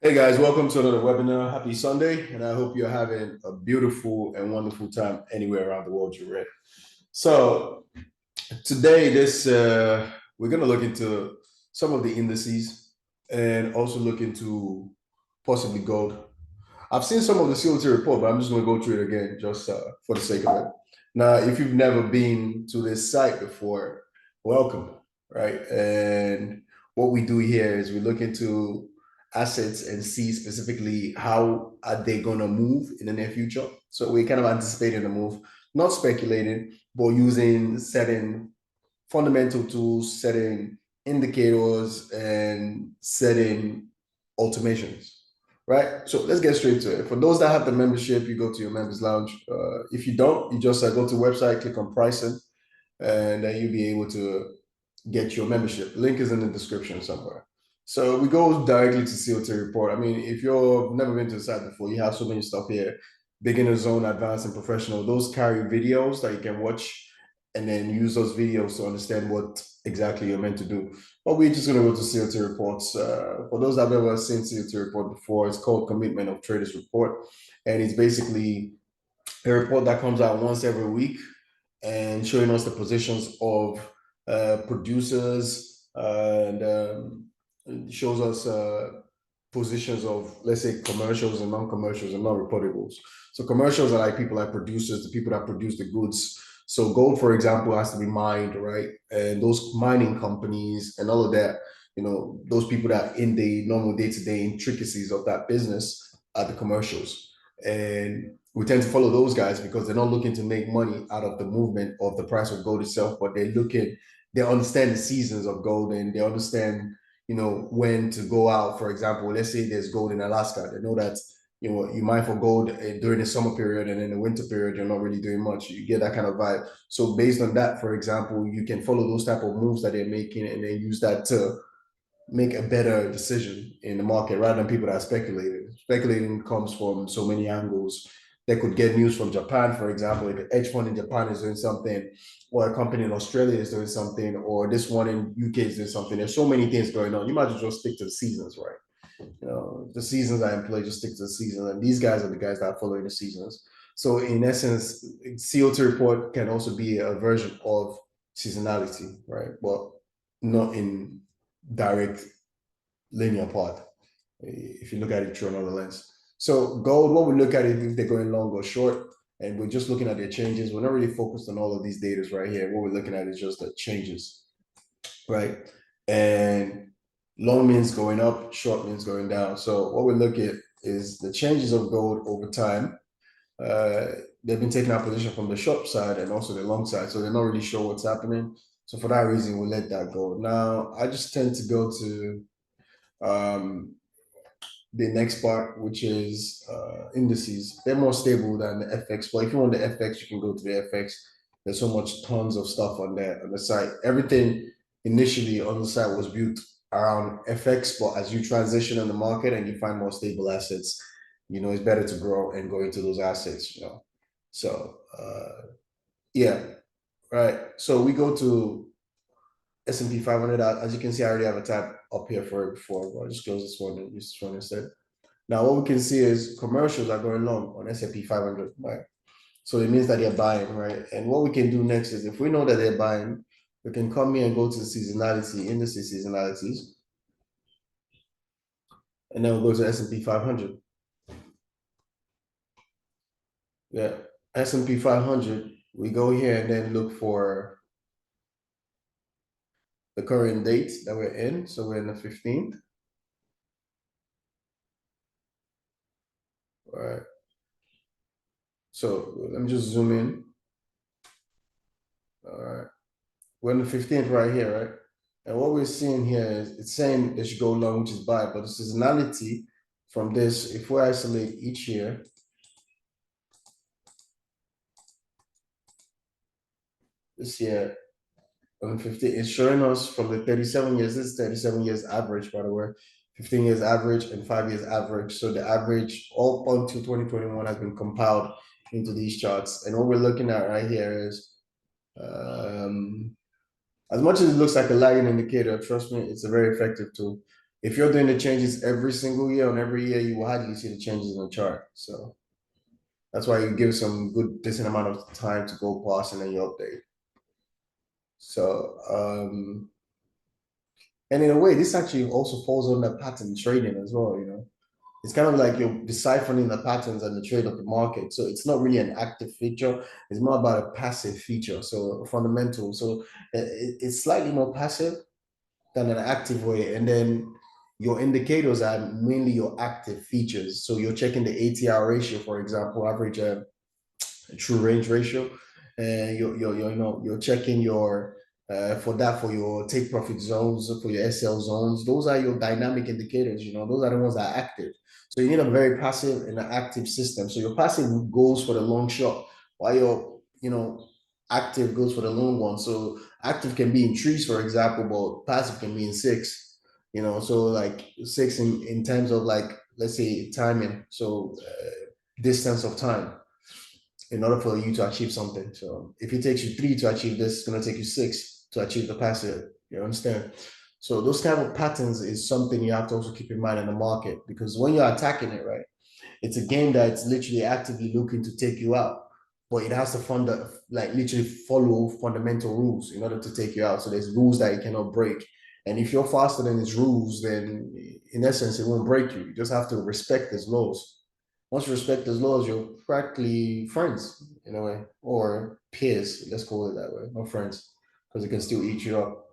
Hey guys, welcome to another webinar. Happy Sunday, and I hope you're having a beautiful and wonderful time anywhere around the world you're in. So today, we're going to look into some of the indices and also look into possibly gold. I've seen some of the COT report, but I'm just going to go through it again just for the sake of it. Now, if you've never been to this site before, welcome, right? And what we do here is we look into assets and see specifically how are they going to move in the near future. So we're kind of anticipating the move, not speculating, but using certain fundamental tools, setting indicators, and setting automations, right? So let's get straight to it. For those that have the membership, you go to your members lounge. If you don't, you just go to the website, click on pricing, and then you'll be able to get your membership. Link is in the description somewhere. So we go directly to COT report. I mean, if you've never been to the site before, you have so many stuff here. Beginner zone, advanced, and professional. Those carry videos that you can watch and then use those videos to understand what exactly you're meant to do. But we're just going to go to COT reports. For those that have ever seen COT report before, it's called Commitment of Traders Report. And it's basically a report that comes out once every week and showing us the positions of producers and shows us positions of, let's say, commercials and non-commercials and non-reportables. So commercials are like people like producers, the people that produce the goods. So gold, for example, has to be mined, right? And those mining companies and all of that, those people that in the normal day-to-day intricacies of that business are the commercials. And we tend to follow those guys because they're not looking to make money out of the movement of the price of gold itself, but they understand the seasons of gold and they understand, when to go out. For example, let's say there's gold in Alaska. They know that, you mine for gold during the summer period, and in the winter period, you're not really doing much. You get that kind of vibe. So based on that, for example, you can follow those type of moves that they're making and then use that to make a better decision in the market rather than people that are speculating. Speculating comes from so many angles. They could get news from Japan, for example, if the hedge fund in Japan is doing something, or a company in Australia is doing something, or this one in UK is doing something. There's so many things going on. You might as well stick to the seasons, right? The seasons are in play, just stick to the season. And these guys are the guys that are following the seasons. So in essence, COT report can also be a version of seasonality, right? But not in direct linear path if you look at it through another lens. So gold, what we look at it if they're going long or short, and we're just looking at their changes. We're not really focused on all of these data right here. What we're looking at is just the changes, right? And long means going up, short means going down. So what we look at is the changes of gold over time. They've been taking our position from the short side and also the long side, so they're not really sure what's happening. So for that reason, we'll let that go. Now, I just tend to go to the next part, which is indices. They're more stable than the FX. But if you want the FX, you can go to the FX. There's so much tons of stuff on there on the site. Everything initially on the site was built around FX, but as you transition in the market and you find more stable assets, it's better to grow and go into those assets. So yeah, right. So we go to S&P 500. As you can see, I already have a tab up here for it before. But I'll just close this one and use this one instead. Now, what we can see is commercials are going long on S&P 500, right? So it means that they're buying, right? And what we can do next is if we know that they're buying, we can come here and go to seasonality, indices seasonalities. And then we'll go to S&P 500. Yeah, S&P 500, we go here and then look for the current date that we're in. So we're in the 15th. All right. So let me just zoom in. All right. We're in the 15th right here, right? And what we're seeing here is it's saying it should go long, which is buy, but the seasonality from this, if we isolate each year, this year on 15, it's showing us from the 37 years, this is 37 years average, by the way, 15 years average and 5 years average. So the average all until 2021 has been compiled into these charts. And what we're looking at right here is, as much as it looks like a lagging indicator, trust me, it's a very effective tool. if you're doing the changes every single year on every year, you will hardly see the changes in the chart. So that's why you give some good decent amount of time to go past and then you update. So and in a way, this actually also falls under pattern trading as well, you know. It's kind of like you're deciphering the patterns and the trade of the market. So it's not really an active feature. It's more about a passive feature. So fundamental. So it's slightly more passive than an active way. And then your indicators are mainly your active features. So you're checking the ATR ratio, for example, average true range ratio, and you're checking your for your take profit zones, for your SL zones. Those are your dynamic indicators. You know, those are the ones that are active. So you need a very passive and an active system. So your passive goes for the long shot, while your active goes for the long one. So active can be in trees, for example, but passive can be in six. You know, so like six in terms of like, let's say, timing. So distance of time in order for you to achieve something. So if it takes you 3 to achieve this, it's going to take you 6 to achieve the passive. You understand? So those kind of patterns is something you have to also keep in mind in the market, because when you're attacking it, right, it's a game that's literally actively looking to take you out, but it has to literally follow fundamental rules in order to take you out. So there's rules that you cannot break. And if you're faster than its rules, then in essence, it won't break you. You just have to respect its laws. Once you respect those laws, you're practically friends in a way, or peers. Let's call it that way, not friends, because it can still eat you up.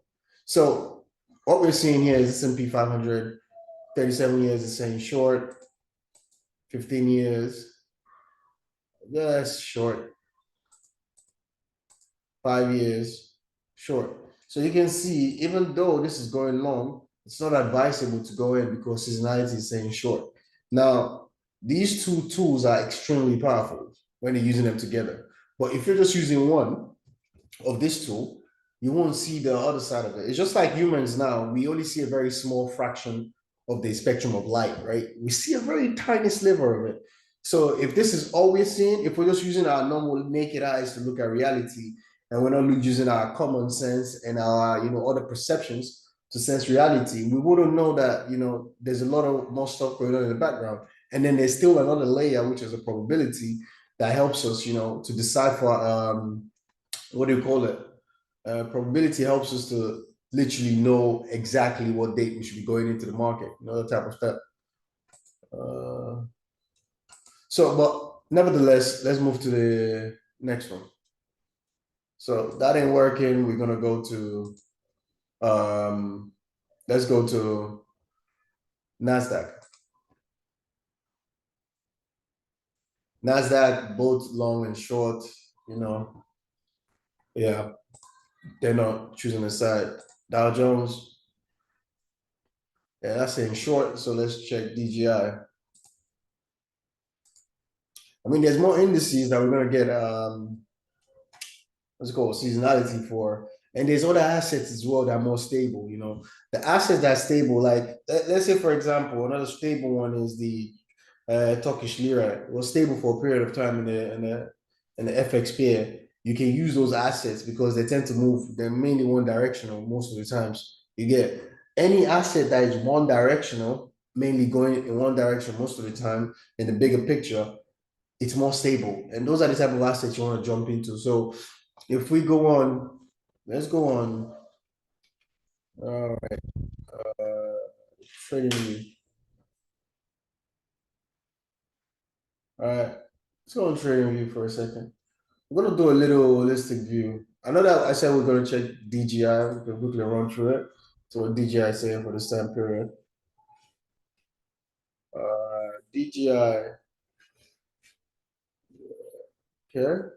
So what we're seeing here is S&P 500, 37 years is saying short, 15 years, that's short, 5 years, short. So you can see, even though this is going long, it's not advisable to go in because seasonality is saying short. Now, these two tools are extremely powerful when you're using them together. But if you're just using one of this tool, you won't see the other side of it. It's just like humans now, we only see a very small fraction of the spectrum of light, right? We see a very tiny sliver of it. So if this is all we're seeing, if we're just using our normal naked eyes to look at reality, and we're not using our common sense and our, other perceptions to sense reality, we wouldn't know that, there's a lot of more stuff going on in the background. And then there's still another layer, which is a probability that helps us, to decipher, what do you call it? Probability helps us to literally know exactly what date we should be going into the market, that type of stuff. But nevertheless, let's move to the next one. So that ain't working. We're gonna go to let's go to NASDAQ. NASDAQ, both long and short, yeah, they're not choosing a side. Dow Jones, yeah, that's in short. So let's check DGI. I mean, there's more indices that we're gonna get what's it called, seasonality for, and there's other assets as well that are more stable. The assets that are stable, like let's say for example, another stable one is the Turkish lira. It was stable for a period of time in the FX pair. You can use those assets because they tend to move. They're mainly one directional most of the times. You get any asset that is one directional, mainly going in one direction most of the time in the bigger picture, it's more stable. And those are the type of assets you want to jump into. So if we go on, let's go on. All right. Trading. All right. Let's go on trading view for a second. We're gonna do a little holistic view. I know that I said we're gonna check DGI. We can quickly run through it. So what DGI is saying for this time period. DGI. Okay.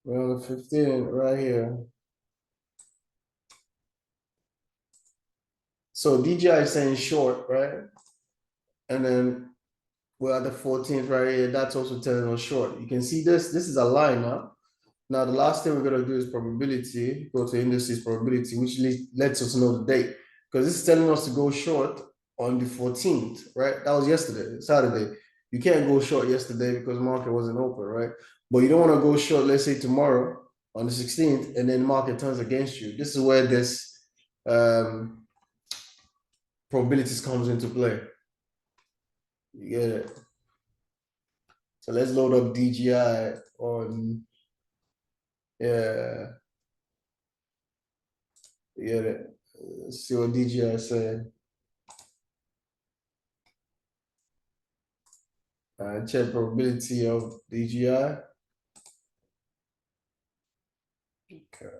We're on the 15 right here. So DGI is saying short, right? And then we're at the 14th right here. That's also telling us short. You can see this. This is a line now. Now, the last thing we're going to do is probability, go to indices probability, which lets us know the date. Because this is telling us to go short on the 14th, right? That was yesterday, Saturday. You can't go short yesterday because the market wasn't open, right? But you don't want to go short, let's say tomorrow on the 16th, and then the market turns against you. This is where this probabilities comes into play. You get it? So let's load up DGI on, yeah, you get it? Let's see what DGI said. Check probability of DGI. Okay.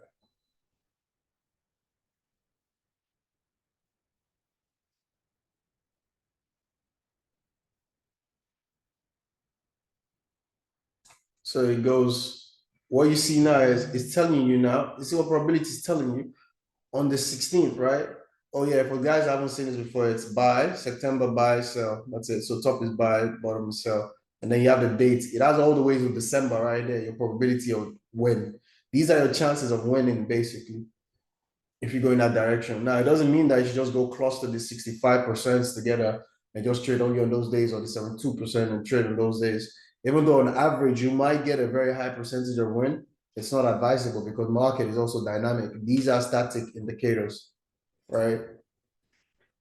So it goes, what you see now is it's telling you now, you see what probability is telling you on the 16th, right? Oh yeah, for guys I haven't seen this before, it's buy, September buy, sell. That's it. So top is buy, bottom is sell. And then you have the date. It has all the way to December right there, your probability of win. These are your chances of winning, basically, if you go in that direction. Now, it doesn't mean that you should just go cluster the 65% together and just trade only on those days, or the 72% and trade on those days. Even though on average, you might get a very high percentage of win, it's not advisable because market is also dynamic. These are static indicators, right?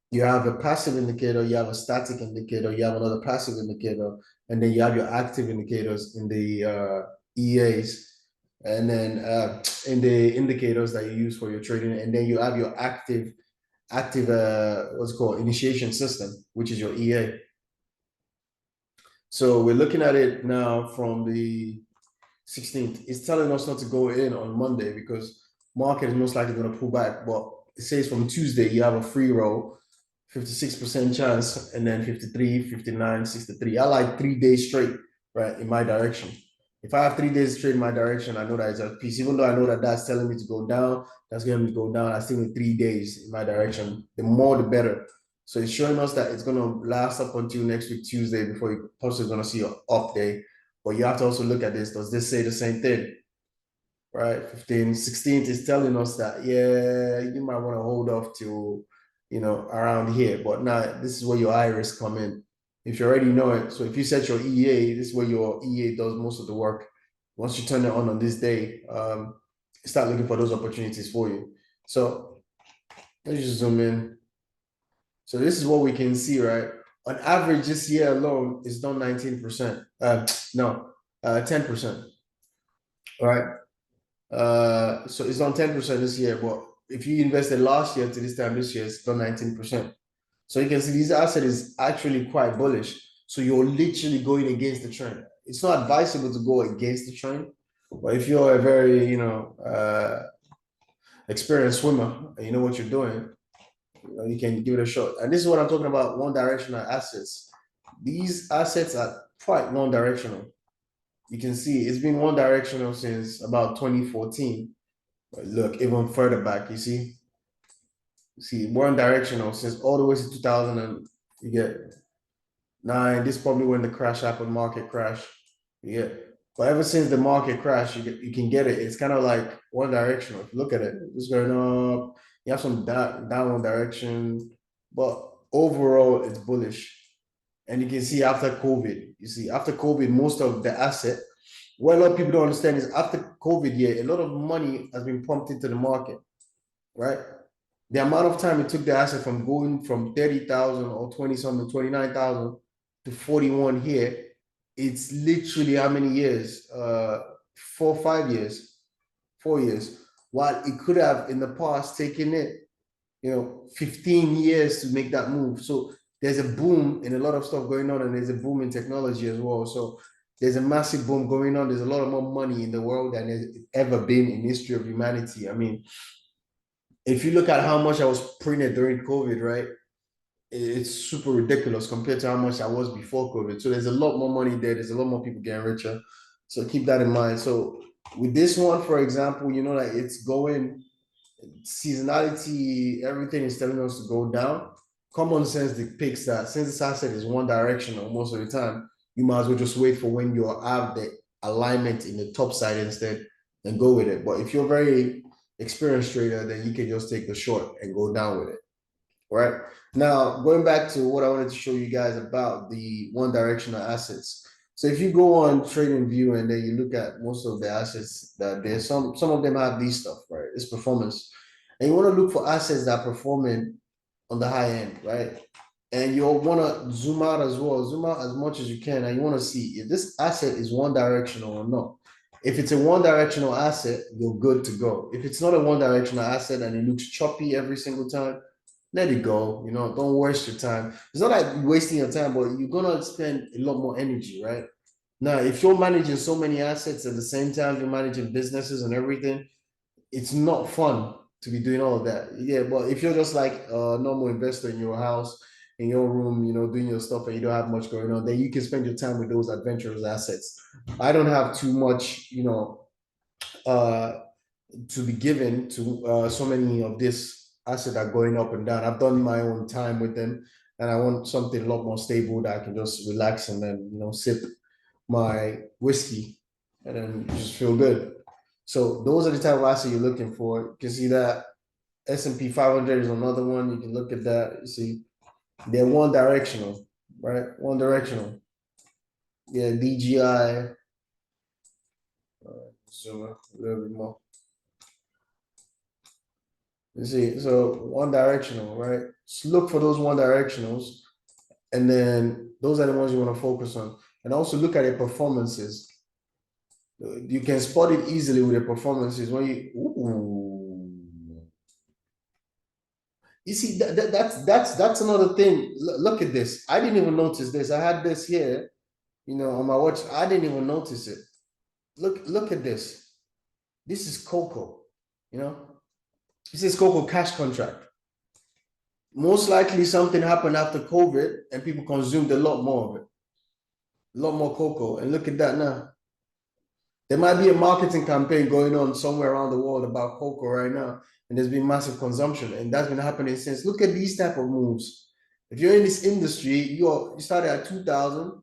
You have a passive indicator, you have a static indicator, you have another passive indicator, and then you have your active indicators in the EAs, and then in the indicators that you use for your trading, and then you have your active what's it called, initiation system, which is your EA. So we're looking at it now from the 16th. It's telling us not to go in on Monday because market is most likely going to pull back. But it says from Tuesday you have a free roll, 56% chance, and then 53, 59, 63. I like 3 days straight, right, in my direction. If I have 3 days straight in my direction, I know that it's a piece. Even though I know that that's telling me to go down, that's going to go down. I still need 3 days in my direction. The more, the better. So it's showing us that it's going to last up until next week, Tuesday, before you possibly going to see an up day. But you have to also look at this. Does this say the same thing? Right? 15, 16th is telling us that, yeah, you might want to hold off to, around here. But now this is where your iris come in. If you already know it. So if you set your EA, this is where your EA does most of the work. Once you turn it on this day, start looking for those opportunities for you. So let's just zoom in. So this is what we can see, right? On average, this year alone, it's done 19%. No, 10%. All right. So it's done 10% this year, but if you invested last year to this time this year, it's done 19%. So you can see this asset is actually quite bullish. So you're literally going against the trend. It's not advisable to go against the trend, but if you're a very, experienced swimmer and you know what you're doing, you can give it a shot. And this is what I'm talking about, one directional assets. These assets are quite one directional. You can see it's been one directional since about 2014. But look, even further back, you see one directional since all the way to 2000, and you get 9. This is probably when the crash happened, market crash. Yeah. But ever since the market crash, you can get it. It's kind of like one directional. If you look at it, it's going up. You have some downward direction, but overall it's bullish. And you can see after COVID, most of the asset, what a lot of people don't understand is after COVID, a lot of money has been pumped into the market, right? The amount of time it took the asset from going from 30,000 or 20 something, 29,000 to 41 here, it's literally how many years? 4 years. While it could have in the past taken it, 15 years to make that move. So there's a boom in a lot of stuff going on, and there's a boom in technology as well. So there's a massive boom going on. There's a lot of more money in the world than there's ever been in history of humanity. I mean, if you look at how much I was printed during COVID, right? It's super ridiculous compared to how much I was before COVID. So there's a lot more money there. There's a lot more people getting richer. So keep that in mind. So with this one, for example, that it's going seasonality, everything is telling us to go down. Common sense depicts that since this asset is one directional most of the time, you might as well just wait for when you have the alignment in the top side instead and go with it. But if you're a very experienced trader, then you can just take the short and go down with it. Right now, going back to what I wanted to show you guys about the one directional assets. So if you go on TradingView and then you look at most of the assets, that there's some of them have these stuff, right? It's performance. And you want to look for assets that are performing on the high end, right? And you'll want to zoom out as well, zoom out as much as you can, and you want to see if this asset is one directional or not. If it's a one directional asset, you're good to go. If it's not a one directional asset and it looks choppy every single time, let it go. Don't waste your time. It's not like wasting your time, but you're gonna spend a lot more energy, right? Now, if you're managing so many assets at the same time, you're managing businesses and everything, it's not fun to be doing all of that. Yeah, but if you're just like a normal investor in your house, in your room, doing your stuff and you don't have much going on, then you can spend your time with those adventurous assets. I don't have too much, uh, to be given to so many of this assets are going up and down. I've done my own time with them, and I want something a lot more stable that I can just relax and then sip my whiskey and then just feel good. So those are the type of assets you're looking for. You can see that S&P 500 is another one. You can look at that. You see, they're one directional, right? One directional. Yeah, DGI. Zoom a little bit more. You see, so one directional, right? Just look for those one directionals, and then those are the ones you want to focus on. And also look at their performances. You can spot it easily with the performances when you see that's another thing. Look at this. I didn't even notice this. I had this here, on my watch. I didn't even notice it. Look at this. This is Cocoa, This is Cocoa cash contract. Most likely something happened after COVID and people consumed a lot more of it. A lot more cocoa. And look at that now. There might be a marketing campaign going on somewhere around the world about cocoa right now, and there's been massive consumption, and that's been happening since. Look at these type of moves. If you're in this industry, you started at 2,000,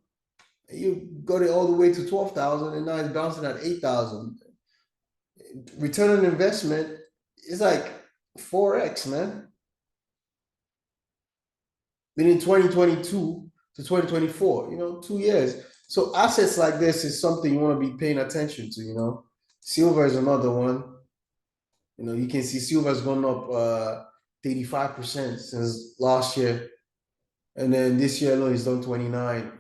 you got it all the way to 12,000, and now it's bouncing at 8,000. Return on investment is like 4x, man. Between 2022 to 2024, 2 years. So assets like this is something you want to be paying attention to. Silver is another one. You can see silver's gone up 35% since last year. And then this year alone is done 29,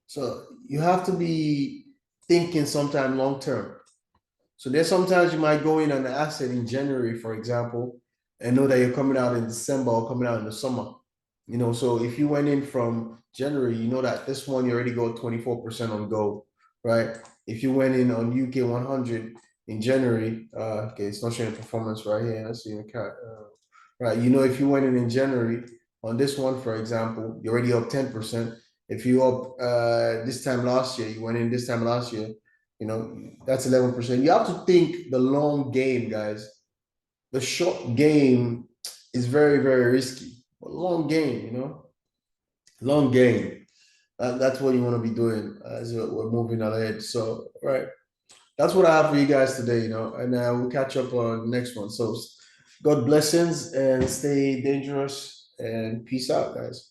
So you have to be thinking sometime long term. So there's sometimes you might go in on an asset in January, for example, and know that you're coming out in December or coming out in the summer. So if you went in from January, you know that this one you already got 24% on gold, right? If you went in on UK 100 in January, okay, it's not showing performance right here. Let's see the cat, right? If you went in January on this one, for example, you're already up 10%. If you up this time last year, you went in this time last year, that's 11%. You have to think the long game, guys. The short game is very, very risky. Long game, long game. That's what you want to be doing as we're moving ahead. So, right, that's what I have for you guys today, and we'll catch up on the next one. So, God blessings and stay dangerous and peace out, guys.